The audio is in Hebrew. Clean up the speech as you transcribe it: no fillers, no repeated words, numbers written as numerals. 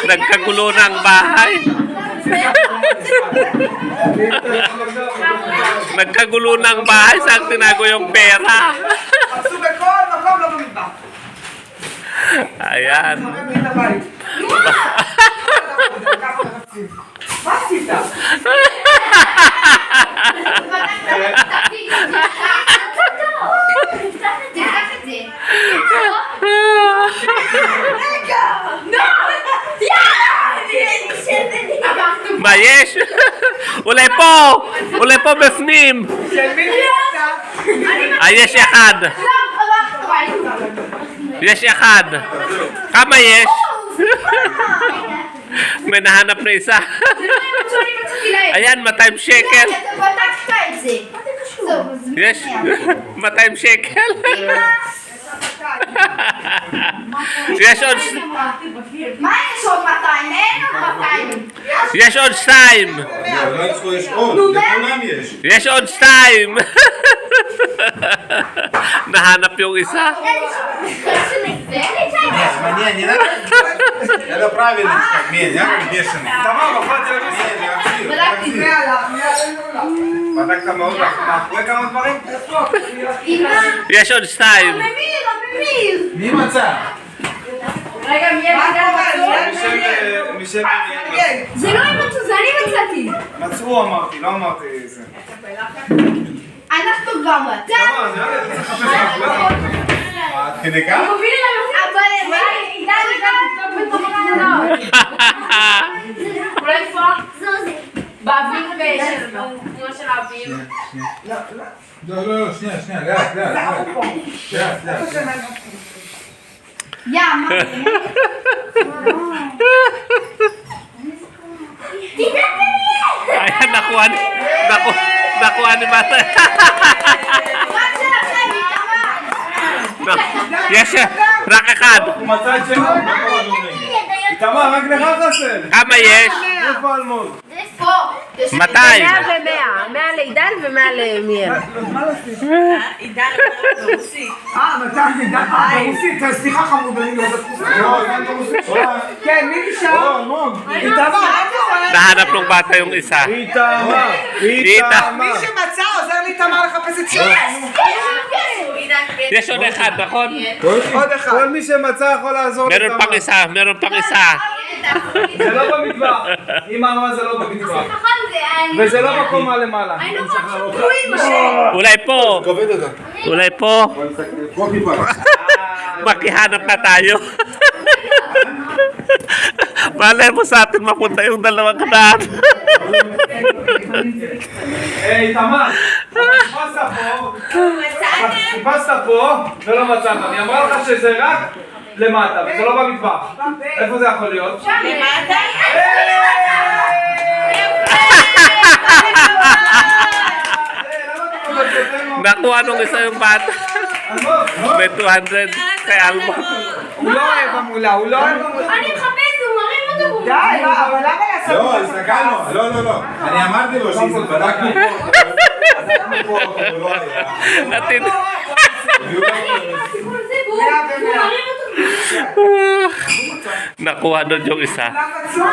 Nagkagulo na ang bahay. Nagkagulo na ang bahay. Saan tinago yung pera? Ayan. מה יש? אולי פה בפנים. יש אחד. יש אחד. כמה יש? מנהנה פריסה. איין 200 שקל. יש 200 שקל. יש עוד... מה יש עוד 200? אין עוד 200. יש עוד 2. יש עוד 2. Nahanap yung isa. Это правильно, как медь, я как бешеный. בדקת מאוד מאחורי כמה דברים? יש עוד 2. מי מצא? רגע, מי מישל זה לא הם מצאו, זה אני מצאתי. מצאו אמרתי, לא אמרתי זה. אנחנו כבר מצאנו. עד כדי כך? אבל אולי פה? באוויר של האוויר. לא, שנייה, לאט. יא, מה? Ayan, nakuha ni Mata. Yes, רק אחד. הוא מצא את שלו? איתמר, רק לך חסר. כמה יש? איפה אלמוג? פה. 200. 100 לעידן ו100 למיאל. עידן ברוסית. ברוסית, סליחה חמוד, אני לא ברוסית. כן, מי נשאר? או, אלמוג. Nahanap ng bata yung isa. איתמר. מי שמצא עוזר לי תמר לחפש את שלו. יש עוד אחד, נכון? עוד אחד. כל מי שמצא יכול לעזור Meron pang isa, meron pang isa. זה לא במטבח. אמא אמרה זה לא במטבח. וזה לא בקומה למעלה. Ulay po. Ulay po. Makihanap na tayo. Malay mo sa atin mapunta yung dalawang kanaan. איתמר, חיפשת פה ולא מצאת. אני אמרה לך שזה רק למטה, וזה לא במטבח. איפה זה יכול להיות? למטה? Nakuha nung isa yung bata. May 200 kay Almo. הוא לא אוהב המולה, הוא לא אוהב המולה. אני מחפש, הוא מרים אותו. די, אבל למה לעשות? לא, הסתכלנו. לא. אני אמרתי לו שבדקנו פה, הוא לא היה. Natin. Nakuha doon yung isa. למה צור?